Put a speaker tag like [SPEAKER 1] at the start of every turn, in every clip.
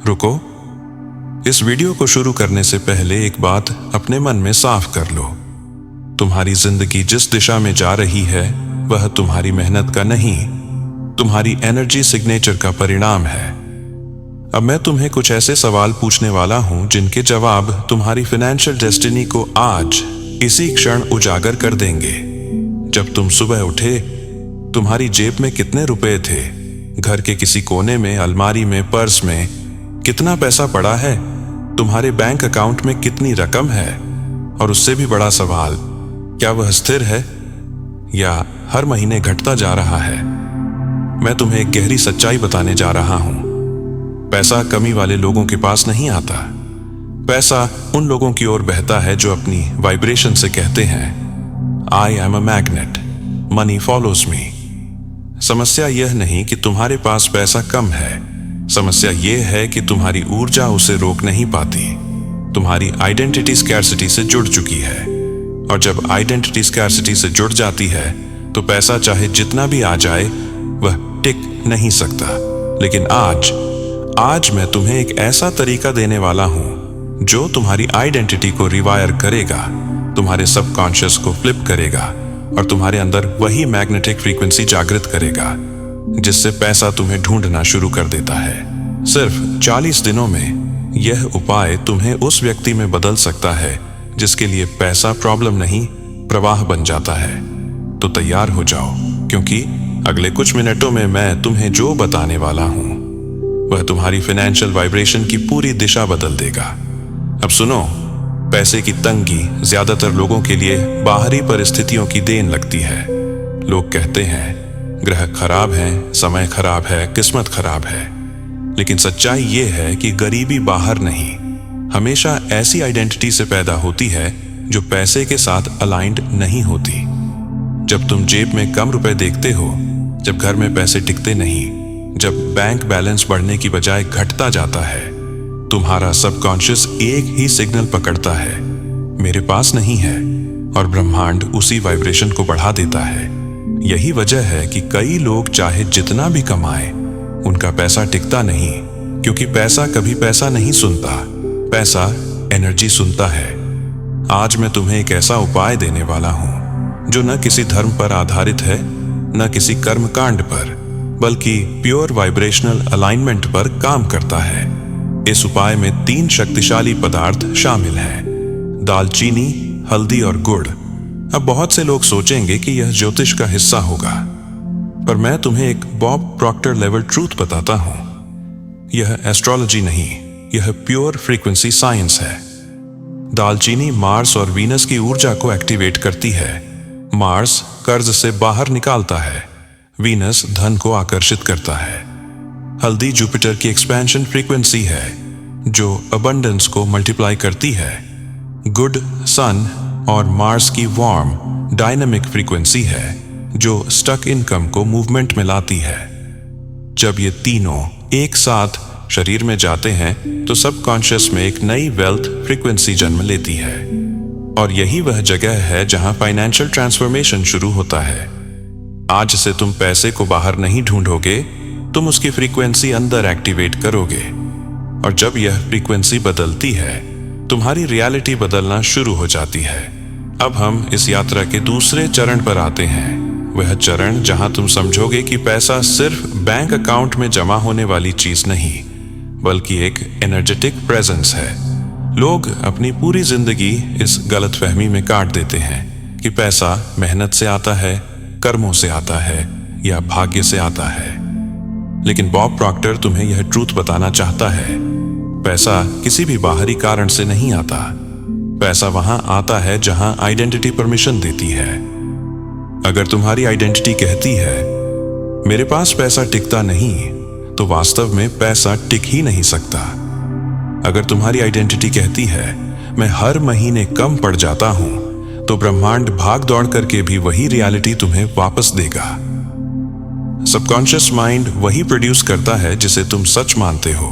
[SPEAKER 1] रुको, इस वीडियो को शुरू करने से पहले एक बात अपने मन में साफ कर लो। तुम्हारी जिंदगी जिस दिशा में जा रही है वह तुम्हारी मेहनत का नहीं, तुम्हारी एनर्जी सिग्नेचर का परिणाम है। अब मैं तुम्हें कुछ ऐसे सवाल पूछने वाला हूं जिनके जवाब तुम्हारी फाइनेंशियल डेस्टिनी को आज इसी क्षण उजागर कर देंगे। जब तुम सुबह उठे, तुम्हारी जेब में कितने रुपए थे? घर के किसी कोने में, अलमारी में, पर्स में कितना पैसा पड़ा है? तुम्हारे बैंक अकाउंट में कितनी रकम है? और उससे भी बड़ा सवाल, क्या वह स्थिर है या हर महीने घटता जा रहा है? मैं तुम्हें एक गहरी सच्चाई बताने जा रहा हूं। पैसा कमी वाले लोगों के पास नहीं आता। पैसा उन लोगों की ओर बहता है जो अपनी वाइब्रेशन से कहते हैं, I am a magnet, money follows मी। समस्या यह नहीं कि तुम्हारे पास पैसा कम है, समस्या यह है कि तुम्हारी ऊर्जा उसे रोक नहीं पाती। तुम्हारी आइडेंटिटी स्कैर्सिटी से जुड़ चुकी है, और जब आइडेंटिटी स्कैर्सिटी से जुड़ जाती है तो पैसा चाहे जितना भी आ जाए वह टिक नहीं सकता। लेकिन आज मैं तुम्हें एक ऐसा तरीका देने वाला हूं जो तुम्हारी आइडेंटिटी को रिवायर करेगा, तुम्हारे सबकॉन्शियस को फ्लिप करेगा और तुम्हारे अंदर वही मैग्नेटिक फ्रीक्वेंसी जागृत करेगा जिससे पैसा तुम्हें ढूंढना शुरू कर देता है। सिर्फ 40 दिनों में यह उपाय तुम्हें उस व्यक्ति में बदल सकता है जिसके लिए पैसा प्रॉब्लम नहीं, प्रवाह बन जाता है। तो तैयार हो जाओ, क्योंकि अगले कुछ मिनटों में मैं तुम्हें जो बताने वाला हूं वह तुम्हारी फाइनेंशियल वाइब्रेशन की पूरी दिशा बदल देगा। अब सुनो, पैसे की तंगी ज्यादातर लोगों के लिए बाहरी परिस्थितियों की देन लगती है। लोग कहते हैं ग्रह खराब है, समय खराब है, किस्मत खराब है। लेकिन सच्चाई यह है कि गरीबी बाहर नहीं, हमेशा ऐसी आइडेंटिटी से पैदा होती है जो पैसे के साथ अलाइंड नहीं होती। जब तुम जेब में कम रुपए देखते हो, जब घर में पैसे टिकते नहीं, जब बैंक बैलेंस बढ़ने की बजाय घटता जाता है, तुम्हारा सबकॉन्शियस एक ही सिग्नल पकड़ता है, मेरे पास नहीं है, और ब्रह्मांड उसी वाइब्रेशन को बढ़ा देता है। यही वजह है कि कई लोग चाहे जितना भी कमाएं, उनका पैसा टिकता नहीं, क्योंकि पैसा कभी पैसा नहीं सुनता, पैसा एनर्जी सुनता है। आज मैं तुम्हें एक ऐसा उपाय देने वाला हूं जो न किसी धर्म पर आधारित है, न किसी कर्म कांड पर, बल्कि प्योर वाइब्रेशनल अलाइनमेंट पर काम करता है। इस उपाय में 3 शक्तिशाली पदार्थ शामिल हैं, दालचीनी, हल्दी और गुड़। अब बहुत से लोग सोचेंगे कि यह ज्योतिष का हिस्सा होगा, पर मैं तुम्हें एक बॉब प्रॉक्टर लेवल ट्रूथ बताता हूं। यह एस्ट्रोलॉजी नहीं, यह प्योर फ्रीक्वेंसी साइंस है। दालचीनी मार्स और वीनस की ऊर्जा को एक्टिवेट करती है। मार्स कर्ज से बाहर निकालता है, वीनस धन को आकर्षित करता है। हल्दी जुपिटर की एक्सपेंशन फ्रीक्वेंसी है जो अबंडेंस को मल्टीप्लाई करती है। गुड सन और मार्स की वार्म डायनामिक फ्रीक्वेंसी है जो स्टक इनकम को मूवमेंट में लाती है। जब ये तीनों एक साथ शरीर में जाते हैं तो सबकॉन्शियस में एक नई वेल्थ फ्रीक्वेंसी जन्म लेती है, और यही वह जगह है जहां फाइनेंशियल ट्रांसफॉर्मेशन शुरू होता है। आज से तुम पैसे को बाहर नहीं ढूंढोगे, तुम उसकी फ्रीक्वेंसी अंदर एक्टिवेट करोगे, और जब यह फ्रीक्वेंसी बदलती है तुम्हारी रियलिटी बदलना शुरू हो जाती है। अब हम इस यात्रा के दूसरे चरण पर आते हैं, वह चरण जहां तुम समझोगे कि पैसा सिर्फ बैंक अकाउंट में जमा होने वाली चीज नहीं, बल्कि एक एनर्जेटिक प्रेजेंस है। लोग अपनी पूरी जिंदगी इस गलतफहमी में काट देते हैं कि पैसा मेहनत से आता है, कर्मों से आता है या भाग्य से आता है। लेकिन बॉब प्रॉक्टर तुम्हें यह ट्रूथ बताना चाहता है, पैसा किसी भी बाहरी कारण से नहीं आता। पैसा वहां आता है जहां आइडेंटिटी परमिशन देती है। अगर तुम्हारी आइडेंटिटी कहती है मेरे पास पैसा टिकता नहीं, तो वास्तव में पैसा टिक ही नहीं सकता। अगर तुम्हारी आइडेंटिटी कहती है मैं हर महीने कम पड़ जाता हूं, तो ब्रह्मांड भाग दौड़ करके भी वही रियलिटी तुम्हें वापस देगा। सबकॉन्शियस माइंड वही प्रोड्यूस करता है जिसे तुम सच मानते हो,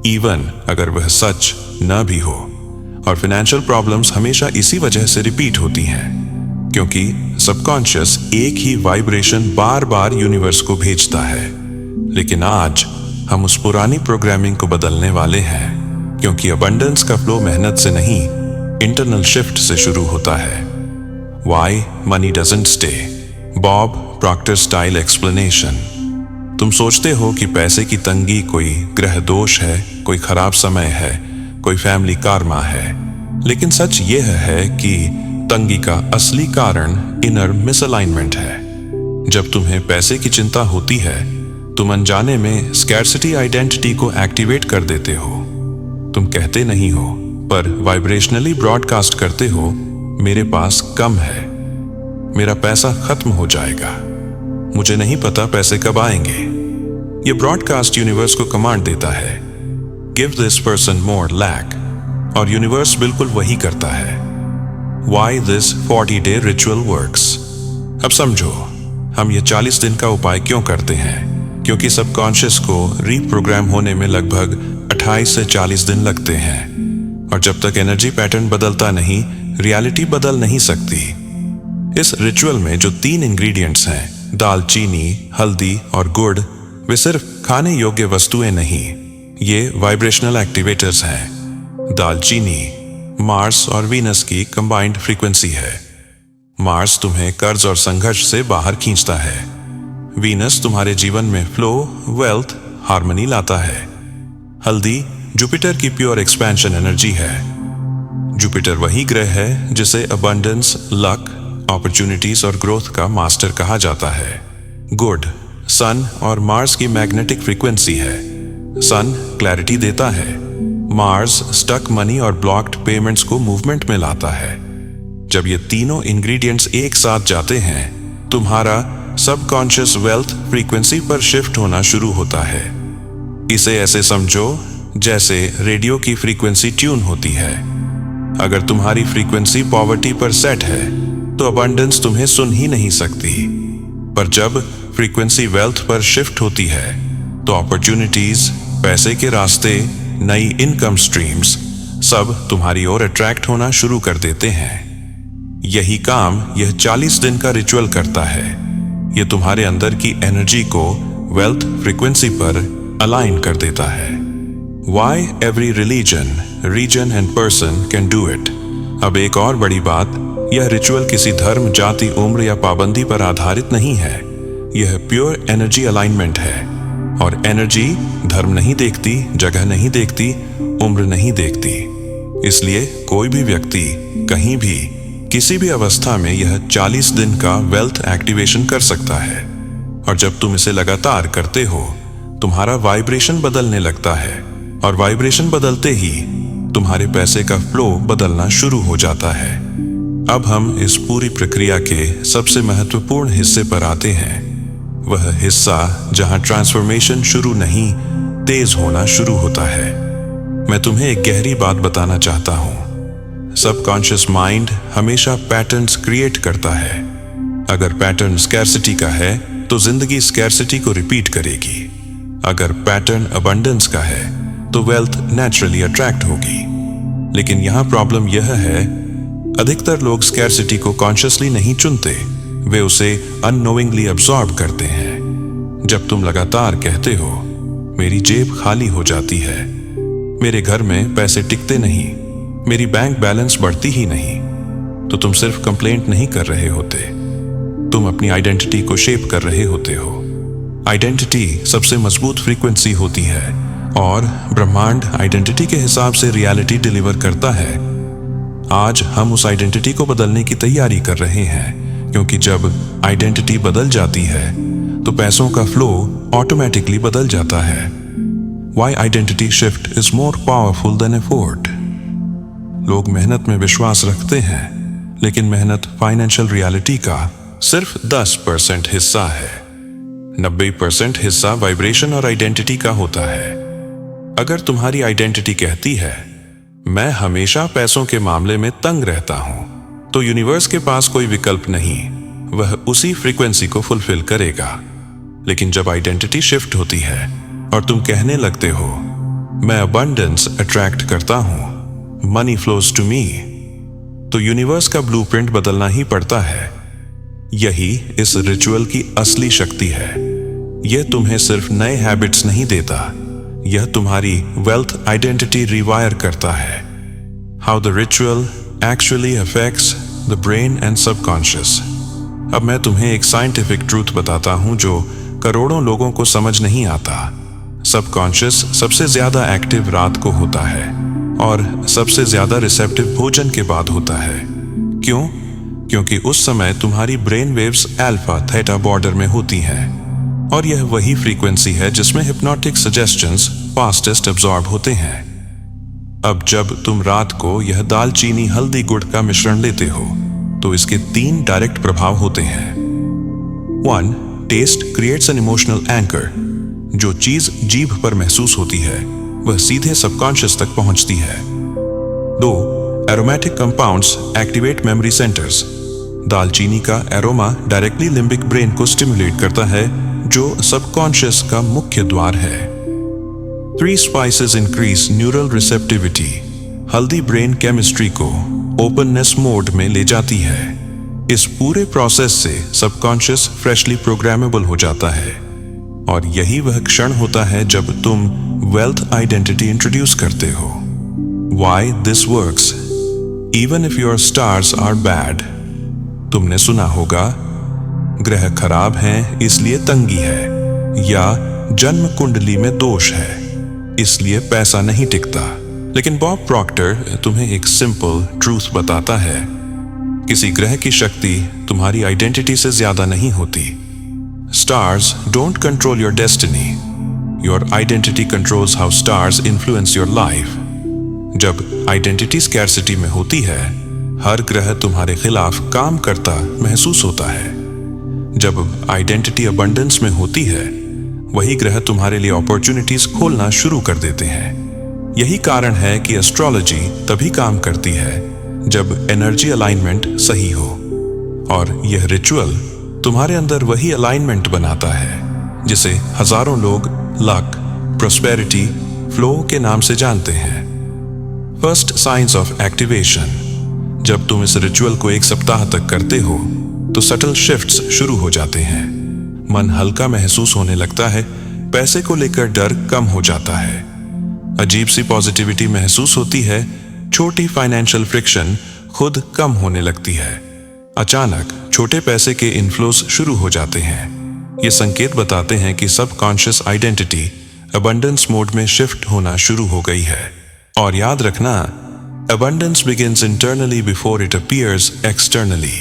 [SPEAKER 1] इवन अगर वह सच न भी हो। और फाइनेंशियल प्रॉब्लम्स हमेशा इसी वजह से रिपीट होती हैं, क्योंकि सबकॉन्शियस एक ही वाइब्रेशन बार बार यूनिवर्स को भेजता है। लेकिन आज हम उस पुरानी प्रोग्रामिंग को बदलने वाले हैं, क्योंकि अबंडेंस का फ्लो मेहनत से नहीं, इंटरनल शिफ्ट से शुरू होता है। Why money doesn't stay, Bob Procter style explanation. तुम सोचते हो कि पैसे की तंगी कोई ग्रह दोष है, कोई खराब समय है, कोई फैमिली कार्मा है, लेकिन सच यह है कि तंगी का असली कारण इनर मिसअलाइनमेंट है। जब तुम्हें पैसे की चिंता होती है, तुम अनजाने में स्कैर्सिटी आइडेंटिटी को एक्टिवेट कर देते हो। तुम कहते नहीं हो, पर वाइब्रेशनली ब्रॉडकास्ट करते हो, मेरे पास कम है, मेरा पैसा खत्म हो जाएगा, मुझे नहीं पता पैसे कब आएंगे। ये ब्रॉडकास्ट यूनिवर्स को कमांड देता है, give this person more luck, और यूनिवर्स बिल्कुल वही करता है। Why this 40-day ritual works? अब समझो, हम ये 40 दिन का उपाय क्यों करते हैं? क्योंकि सबकॉन्शियस को रीप्रोग्राम होने में लगभग 28 से 40 दिन लगते हैं, और जब तक एनर्जी पैटर्न बदलता नहीं, रियलिटी बदल नहीं सकती। इस रिचुअल में जो 3 इंग्रेडिएंट्स हैं, दालचीनी, हल्दी और गुड़, वे सिर्फ खाने योग्य वस्तुएं नहीं, ये वाइब्रेशनल एक्टिवेटर्स हैं। दालचीनी मार्स और वीनस की कंबाइंड फ्रीक्वेंसी है। मार्स तुम्हें कर्ज और संघर्ष से बाहर खींचता है। वीनस तुम्हारे जीवन में फ्लो, वेल्थ, हार्मनी लाता है। हल्दी जुपिटर की प्योर एक्सपेंशन एनर्जी है। जुपिटर वही ग्रह है जिसे अबंडेंस, लक, अपॉर्चुनिटीज और ग्रोथ का मास्टर कहा जाता है। गुड सन और मार्स की मैग्नेटिक फ्रीक्वेंसी है। सन क्लैरिटी देता है, मार्स स्टक मनी और ब्लॉक्ड पेमेंट्स को मूवमेंट में लाता है। जब ये तीनों इंग्रेडिएंट्स एक साथ जाते हैं, तुम्हारा सबकॉन्शियस वेल्थ फ्रीक्वेंसी पर शिफ्ट होना शुरू होता है। इसे ऐसे समझो जैसे रेडियो की फ्रीक्वेंसी ट्यून होती है। अगर तुम्हारी फ्रीक्वेंसी पॉवर्टी पर सेट है, तो अबंडेंस तुम्हें सुन ही नहीं सकती। पर जब फ्रीक्वेंसी वेल्थ पर शिफ्ट होती है, तो अपॉर्चुनिटीज, पैसे के रास्ते, नई इनकम स्ट्रीम्स सब तुम्हारी ओर अट्रैक्ट होना शुरू कर देते हैं। यही काम यह 40 दिन का रिचुअल करता है। यह तुम्हारे अंदर की एनर्जी को वेल्थ फ्रीक्वेंसी पर अलाइन कर देता है। Why every religion, region and person can do it? अब एक और बड़ी बात, यह रिचुअल किसी धर्म, जाति, उम्र या पाबंदी पर आधारित नहीं है। यह प्योर एनर्जी अलाइनमेंट है, और एनर्जी धर्म नहीं देखती, जगह नहीं देखती, उम्र नहीं देखती। इसलिए कोई भी व्यक्ति कहीं भी किसी भी अवस्था में यह 40 दिन का वेल्थ एक्टिवेशन कर सकता है। और जब तुम इसे लगातार करते हो, तुम्हारा वाइब्रेशन बदलने लगता है, और वाइब्रेशन बदलते ही तुम्हारे पैसे का फ्लो बदलना शुरू हो जाता है। अब हम इस पूरी प्रक्रिया के सबसे महत्वपूर्ण हिस्से पर आते हैं। वह हिस्सा जहां ट्रांसफॉर्मेशन शुरू नहीं, तेज होना शुरू होता है। मैं तुम्हें एक गहरी बात बताना चाहता हूं। सबकॉन्शियस माइंड हमेशा पैटर्न्स क्रिएट करता है। अगर पैटर्न स्कैर्सिटी का है, तो जिंदगी स्कैर्सिटी को रिपीट करेगी। अगर पैटर्न अबंडेंस का है, तो वेल्थ नेचुरली अट्रैक्ट होगी। लेकिन यहां प्रॉब्लम यह है, अधिकतर लोग स्कैर्सिटी को कॉन्शियसली नहीं चुनते, वे उसे अननोइंगली अब्सॉर्ब करते हैं। जब तुम लगातार कहते हो, मेरी जेब खाली हो जाती है, मेरे घर में पैसे टिकते नहीं, मेरी बैंक बैलेंस बढ़ती ही नहीं, तो तुम सिर्फ कंप्लेंट नहीं कर रहे होते, तुम अपनी आइडेंटिटी को शेप कर रहे होते हो। आइडेंटिटी सबसे मजबूत फ्रीक्वेंसी होती है, और ब्रह्मांड आइडेंटिटी के हिसाब से रियलिटी डिलीवर करता है। आज हम उस आइडेंटिटी को बदलने की तैयारी कर रहे हैं, क्योंकि जब आइडेंटिटी बदल जाती है, तो पैसों का फ्लो ऑटोमेटिकली बदल जाता है। Why identity shift is more powerful than effort? लोग मेहनत में विश्वास रखते हैं, लेकिन मेहनत फाइनेंशियल रियलिटी का सिर्फ 10% हिस्सा है। 90% हिस्सा वाइब्रेशन और आइडेंटिटी का होता है। अगर तुम्हारी आइडेंटिटी कहती है, मैं हमेशा पैसों के मामले में तंग रहता हूं, तो यूनिवर्स के पास कोई विकल्प नहीं, वह उसी फ्रीक्वेंसी को फुलफिल करेगा। लेकिन जब आइडेंटिटी शिफ्ट होती है और तुम कहने लगते हो, मैं अबंडेंस अट्रैक्ट करता हूं, मनी फ्लोज टू मी, तो यूनिवर्स का ब्लूप्रिंट बदलना ही पड़ता है। यही इस रिचुअल की असली शक्ति है। यह तुम्हें सिर्फ नए हैबिट्स नहीं देता, यह तुम्हारी वेल्थ आइडेंटिटी रिवायर करता है। How the ritual actually affects the brain and subconscious. अब मैं तुम्हें एक साइंटिफिक ट्रूथ बताता हूं जो करोड़ों लोगों को समझ नहीं आता। सबकॉन्शियस सबसे ज्यादा एक्टिव रात को होता है और सबसे ज्यादा रिसेप्टिव भोजन के बाद होता है। क्यों? क्योंकि उस समय तुम्हारी brain waves alpha theta border में होती हैं और यह वही फ्रीक्वेंसी है जिसमें हिप्नोटिक सजेशंस फास्टेस्ट एब्जॉर्ब होते हैं। अब जब तुम रात को यह दालचीनी हल्दी गुड़ का मिश्रण लेते हो तो इसके 3 डायरेक्ट प्रभाव होते हैं। 1. Taste creates an emotional anchor. जो चीज जीभ पर महसूस होती है वह सीधे सबकॉन्शियस तक पहुंचती है। 2. Aromatic compounds activate memory centres. दालचीनी का एरोमा डायरेक्टली लिम्बिक ब्रेन को स्टिमुलेट करता है जो सबकॉन्शियस का मुख्य द्वार है। 3 स्पाइसेस इंक्रीज न्यूरल रिसेप्टिविटी। हल्दी ब्रेन केमिस्ट्री को ओपननेस मोड में ले जाती है। इस पूरे प्रोसेस से सबकॉन्शियस फ्रेशली प्रोग्रामेबल हो जाता है और यही वह क्षण होता है जब तुम वेल्थ आइडेंटिटी इंट्रोड्यूस करते हो। Why this works? Even if your stars are bad. तुमने सुना होगा ग्रह खराब हैं इसलिए तंगी है, या जन्म कुंडली में दोष है इसलिए पैसा नहीं टिकता। लेकिन बॉब प्रॉक्टर तुम्हें एक सिंपल ट्रूथ बताता है, किसी ग्रह की शक्ति तुम्हारी आइडेंटिटी से ज्यादा नहीं होती। Stars don't control your destiny, your identity controls how stars influence your life. जब आइडेंटिटी स्कैर्सिटी में होती है हर ग्रह तुम्हारे खिलाफ काम करता महसूस होता है। जब आइडेंटिटी अबंडेंस में होती है वही ग्रह तुम्हारे लिए अपॉर्चुनिटीज खोलना शुरू कर देते हैं। यही कारण है कि एस्ट्रोलॉजी तभी काम करती है जब एनर्जी अलाइनमेंट सही हो, और यह रिचुअल तुम्हारे अंदर वही अलाइनमेंट बनाता है जिसे हजारों लोग लक, प्रॉस्पेरिटी, फ्लो के नाम से जानते हैं। First science of activation. जब तुम इस रिचुअल को 1 सप्ताह तक करते हो तो सटल शिफ्ट्स शुरू हो जाते हैं। मन हल्का महसूस होने लगता है, पैसे को लेकर डर कम हो जाता है, अजीब सी पॉजिटिविटी महसूस होती है, छोटी फाइनेंशियल फ्रिक्शन खुद कम होने लगती है। अचानक छोटे पैसे के इनफ्लोस शुरू हो जाते हैं। ये संकेत बताते हैं कि सबकॉन्शियस आइडेंटिटी अबंडेंस मोड में शिफ्ट होना शुरू हो गई है। और याद रखना, abundance begins internally before it appears externally।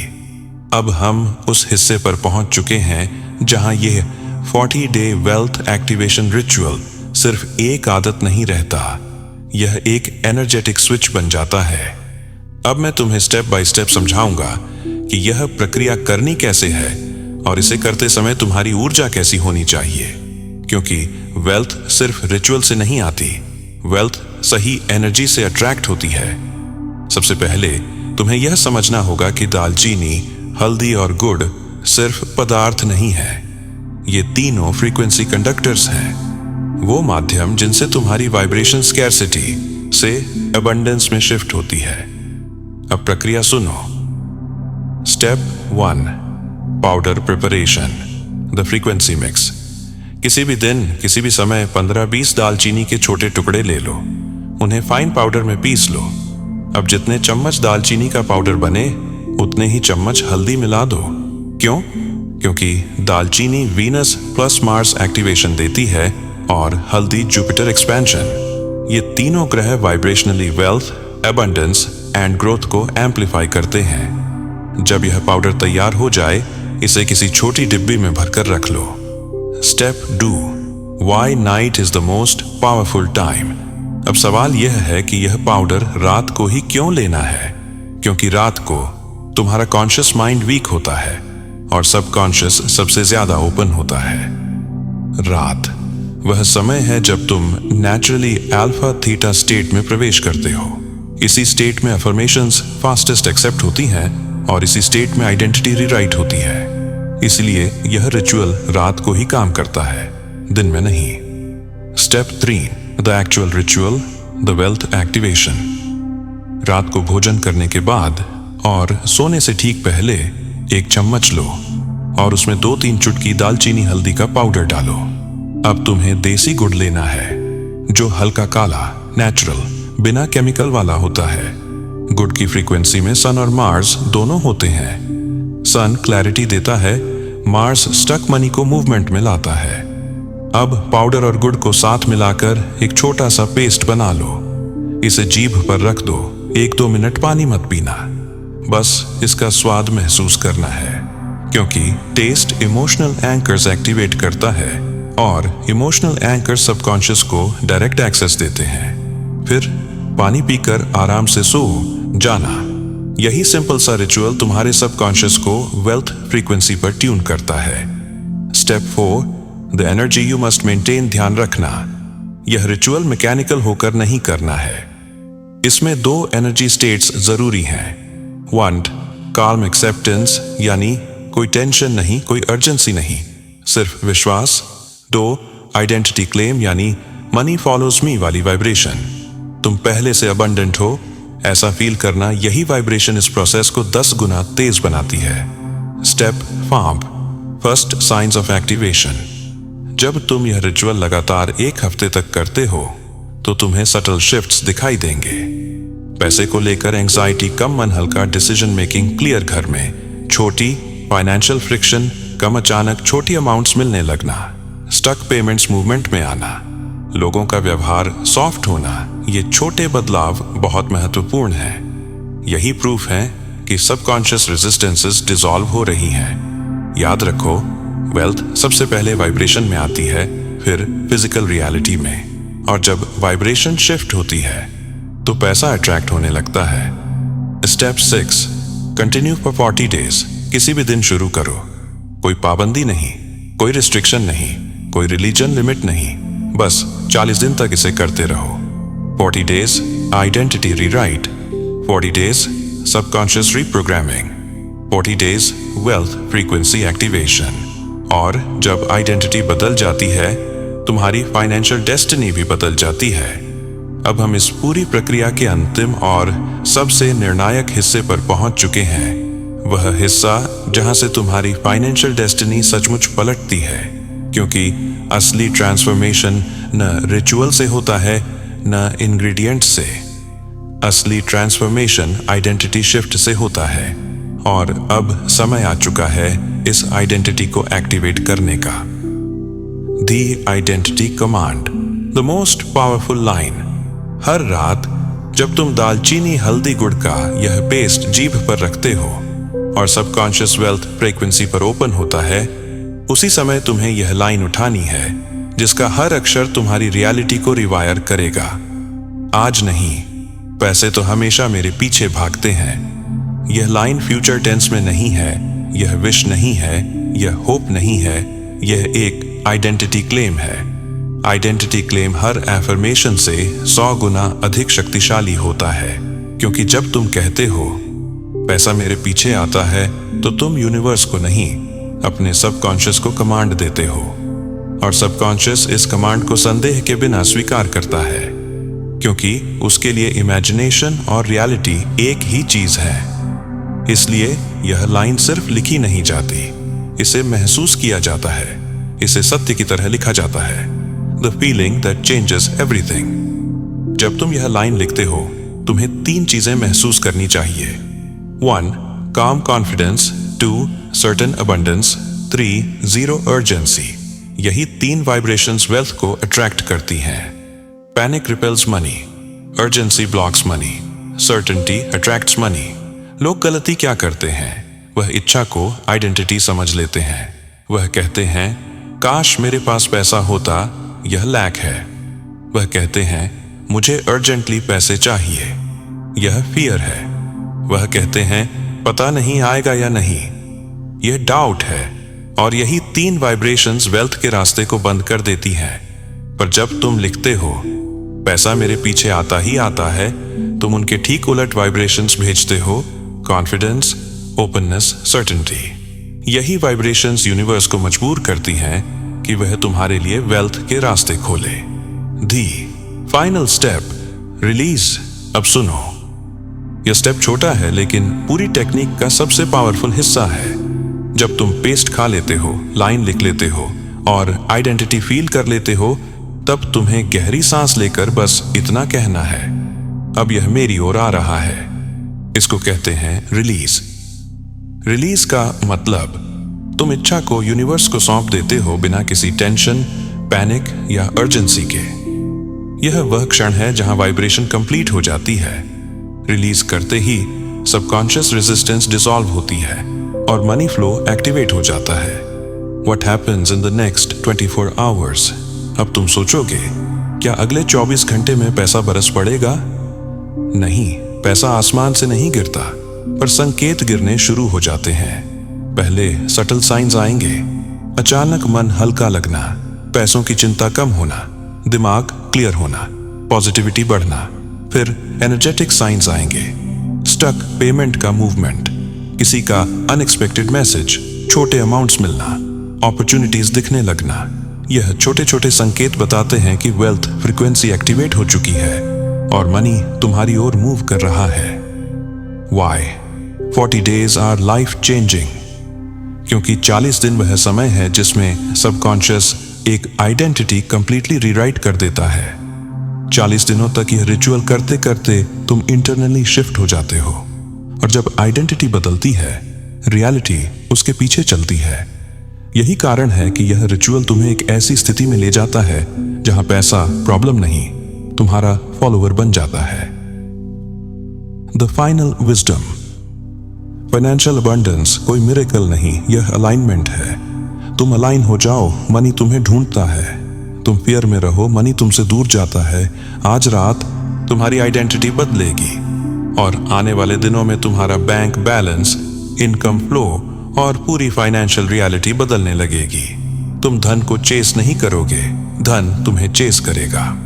[SPEAKER 1] अब हम उस हिस्से पर पहुंच चुके हैं जहां यह 40-day wealth activation ritual सिर्फ एक आदत नहीं रहता, यह एक एनर्जेटिक स्विच बन जाता है। अब मैं तुम्हें स्टेप बाय स्टेप समझाऊंगा कि यह प्रक्रिया करनी कैसे है और इसे करते समय तुम्हारी ऊर्जा कैसी होनी चाहिए, क्योंकि वेल्थ सिर्फ रिचुअल से नहीं आती, वेल्थ सही एनर्जी से अट्रैक्ट होती है। सबसे पहले तुम्हें यह समझना होगा कि दालचीनी, हल्दी और गुड़ सिर्फ पदार्थ नहीं है, ये तीनों फ्रीक्वेंसी कंडक्टर्स हैं, वो माध्यम जिनसे तुम्हारी वाइब्रेशन स्कैर्सिटी से अबंडेंस में शिफ्ट होती है। अब प्रक्रिया सुनो। Step 1, powder preparation, the frequency mix. किसी भी दिन, किसी भी समय 15-20 दालचीनी के छोटे टुकड़े ले लो, उन्हें फाइन पाउडर में पीस लो। अब जितने चम्मच दालचीनी का पाउडर बने उतने ही चम्मच हल्दी मिला दो। क्यों? क्योंकि दालचीनी वीनस प्लस मार्स एक्टिवेशन देती है और हल्दी जुपिटर एक्सपेंशन। ये तीनों ग्रह vibrationally wealth, abundance and growth को एम्पलीफाई करते हैं। जब यह पाउडर तैयार हो जाए इसे किसी छोटी डिब्बी में भरकर रख लो। Step 2, why night is the most powerful time. अब सवाल यह है कि यह पाउडर रात को ही क्यों लेना है? क्योंकि रात को तुम्हारा कॉन्शियस माइंड वीक होता है और सबकॉन्शियस सबसे ज्यादा ओपन होता है। रात वह समय है जब तुम नेचुरली अल्फा थीटा स्टेट में प्रवेश करते हो। इसी स्टेट में अफर्मेशंस फास्टेस्ट एक्सेप्ट होती हैं और इसी स्टेट में आइडेंटिटी रीराइट होती है। इसलिए यह रिचुअल रात को ही काम करता है, दिन में नहीं। Step 3, the actual ritual, the wealth activation. रात को भोजन करने के बाद और सोने से ठीक पहले 1 चम्मच लो, और उसमें 2-3 चुटकी दालचीनी हल्दी का पाउडर डालो। अब तुम्हें देसी गुड़ लेना है, जो हल्का काला, नेचुरल, बिना केमिकल वाला होता है। गुड़ की फ्रीक्वेंसी में सन और मार्स दोनों होते हैं। सन क्लैरिटी देता है, मार्स स्टक मनी को मूवमेंट में लाता है। अब पाउडर और गुड़ को साथ मिलाकर एक छोटा सा पेस्ट बना लो। इसे जीभ पर रख दो। 1-2 मिनट पानी मत पीना, बस इसका स्वाद महसूस करना है, क्योंकि टेस्ट इमोशनल एंकर्स एक्टिवेट करता है और इमोशनल एंकर सबकॉन्शियस को डायरेक्ट एक्सेस देते हैं। फिर पानी पीकर आराम से सो जाना। यही सिंपल सा रिचुअल तुम्हारे सबकॉन्शियस को वेल्थ फ्रीक्वेंसी पर ट्यून करता है। Step 4, the energy you must maintain. ध्यान रखना, यह रिचुअल मैकेनिकल होकर नहीं करना है। इसमें 2 एनर्जी स्टेट्स जरूरी हैं। 1, काल्म एक्सेप्टेंस, यानी कोई टेंशन नहीं, कोई अर्जेंसी नहीं, सिर्फ विश्वास। 2, आइडेंटिटी क्लेम, यानी मनी फॉलोज मी वाली वाइब्रेशन। तुम पहले से अबंडेंट हो, ऐसा फील करना। यही वाइब्रेशन इस प्रोसेस को 10 गुना तेज बनाती है। Step 5, first science of activation. जब तुम यह रिचुअल लगातार 1 हफ्ते तक करते हो तो तुम्हें सटल शिफ्ट्स दिखाई देंगे। पैसे को लेकर एंजाइटी कम, मन हल्का, डिसीजन मेकिंग क्लियर घर में, छोटी फाइनेंशियल फ्रिक्शन कम, अचानक छोटी अमाउंट्स मिलने लगना, स्टक पेमेंट्स मूवमेंट में आना, लोगों का व्यवहार सॉफ्ट होना। ये छोटे बदलाव बहुत महत्वपूर्ण हैं। यही प्रूफ है कि सबकॉन्शियस रेजिस्टेंसेस डिसॉल्व हो रही हैं। याद रखो, वेल्थ सबसे पहले वाइब्रेशन में आती है, फिर फिजिकल रियलिटी में, और जब वाइब्रेशन शिफ्ट होती है तो पैसा अट्रैक्ट होने लगता है। Step 6, continue for 40 days. किसी भी दिन शुरू करो, कोई पाबंदी नहीं, कोई रिस्ट्रिक्शन नहीं, कोई रिलीजन लिमिट नहीं, बस 40 दिन तक इसे करते रहो। 40 days identity rewrite, 40 days subconscious reprogramming, 40 days wealth frequency activation. और जब आइडेंटिटी बदल जाती है, तुम्हारी फाइनेंशियल डेस्टिनी भी बदल जाती है। अब हम इस पूरी प्रक्रिया के अंतिम और सबसे निर्णायक हिस्से पर पहुंच चुके हैं। वह हिस्सा जहां से तुम्हारी फाइनेंशियल डेस्टिनी सचमुच पलटती है, क्योंकि असली ट्रांसफॉर्मेशन न रिचुअल से होता है, न इंग्रेडिएंट से। असली ट्रांसफॉर्मेशन आइडेंटिटी शिफ्ट से होता है, और अब समय आ चुका है इस आइडेंटिटी को एक्टिवेट करने का। The identity command, the most powerful line. हर रात जब तुम दालचीनी हल्दी गुड़ का यह पेस्ट जीभ पर रखते हो और सबकॉन्शियस वेल्थ फ्रीक्वेंसी पर ओपन होता है, उसी समय तुम्हें यह लाइन उठानी है, जिसका हर अक्षर तुम्हारी रियलिटी को रिवायर करेगा। आज नहीं, पैसे तो हमेशा मेरे पीछे भागते हैं। यह लाइन फ्यूचर टेंस में नहीं है, यह विश नहीं है, यह होप नहीं है, यह एक आइडेंटिटी क्लेम है। आइडेंटिटी क्लेम हर एफर्मेशन से 100 गुना अधिक शक्तिशाली होता है, क्योंकि जब तुम कहते हो पैसा मेरे पीछे आता है, तो तुम यूनिवर्स को नहीं, अपने सबकॉन्शियस को कमांड देते हो, और सबकॉन्शियस इस कमांड को संदेह के बिना स्वीकार करता है, क्योंकि उसके लिए इमेजिनेशन और रियलिटी एक ही चीज है। इसलिए यह लाइन सिर्फ लिखी नहीं जाती, इसे महसूस किया जाता है, इसे सत्य की तरह लिखा जाता है। The feeling that changes everything. जब तुम यह लाइन लिखते हो, तुम्हें 3 चीजें महसूस करनी चाहिए। 1, calm confidence, 2, certain abundance, 3, zero urgency। यही 3 वाइब्रेशंस वेल्थ को अट्रैक्ट करती हैं। Panic repels money, urgency blocks money, certainty attracts money. लोग गलती क्या करते हैं? वह इच्छा को आइडेंटिटी समझ लेते हैं। वह कहते हैं, काश मेरे पास पैसा होता, यह लैक है। वह कहते हैं, मुझे अर्जेंटली पैसे चाहिए, यह फियर है। वह कहते हैं, पता नहीं आएगा या नहीं, यह डाउट है। और यही 3 वाइब्रेशंस वेल्थ के रास्ते को बंद कर देती हैं। पर जब तुम लिखते हो, पैसा मेरे पीछे आता ही आता है, तुम उनके ठीक उलट वाइब्रेशंस भेजते हो, कॉन्फिडेंस, ओपननेस, सर्टेनिटी। यही वाइब्रेशंस यूनिवर्स को मजबूर करती हैं कि वह तुम्हारे लिए वेल्थ के रास्ते खोले। The final step, release. अब सुनो, यह स्टेप छोटा है लेकिन पूरी टेक्निक का सबसे पावरफुल हिस्सा है। जब तुम पेस्ट खा लेते हो, लाइन लिख लेते हो और आइडेंटिटी फील कर लेते हो, तब तुम्हें गहरी सांस लेकर बस इतना कहना है, अब यह मेरी ओर आ रहा है। इसको कहते हैं रिलीज। रिलीज का मतलब तुम इच्छा को यूनिवर्स को सौंप देते हो बिना किसी टेंशन, पैनिक या अर्जेंसी के। यह वह क्षण है जहां वाइब्रेशन कंप्लीट हो जाती है। रिलीज करते ही सबकॉन्शियस रेजिस्टेंस डिसॉल्व होती है और मनी फ्लो एक्टिवेट हो जाता है। What happens in the next 24 hours? अब तुम सोचोगे, क्या अगले 24 घंटे में पैसा बरस पड़ेगा? नहीं, पैसा आसमान से नहीं गिरता, पर संकेत गिरने शुरू हो जाते हैं। पहले सटल साइंस आएंगे, अचानक मन हल्का लगना, पैसों की चिंता कम होना, दिमाग क्लियर होना, पॉजिटिविटी बढ़ना। फिर एनर्जेटिक साइंस आएंगे, स्टक पेमेंट का मूवमेंट, किसी का अनएक्सपेक्टेड मैसेज, छोटे अमाउंट्स मिलना, अपॉर्चुनिटीज दिखने लगना। यह छोटे छोटे संकेत बताते हैं कि वेल्थ फ्रीक्वेंसी एक्टिवेट हो चुकी है और मनी तुम्हारी ओर मूव कर रहा है। Why? 40 days are life changing। क्योंकि 40 दिन वह समय है जिसमें सबकॉन्शियस एक आइडेंटिटी कंप्लीटली रीराइट कर देता है। 40 दिनों तक यह रिचुअल करते करते तुम इंटरनली शिफ्ट हो जाते हो, और जब आइडेंटिटी बदलती है, रियलिटी उसके पीछे चलती है। यही कारण है कि यह रिचुअल तुम्हें एक ऐसी स्थिति में ले जाता है जहां पैसा प्रॉब्लम नहीं, तुम्हारा फॉलोअर बन जाता है। The final wisdom. Financial abundance कोई मिरेकल नहीं, यह अलाइनमेंट है। तुम अलाइन हो जाओ, मनी तुम्हें ढूंढता है। तुम फियर में रहो, मनी तुमसे दूर जाता है। आज रात तुम्हारी आइडेंटिटी बदलेगी और आने वाले दिनों में तुम्हारा बैंक बैलेंस, इनकम फ्लो और पूरी फाइनेंशियल रियलिटी बदलने लगेगी। तुम धन को चेस नहीं करोगे, धन तुम्हें चेस करेगा।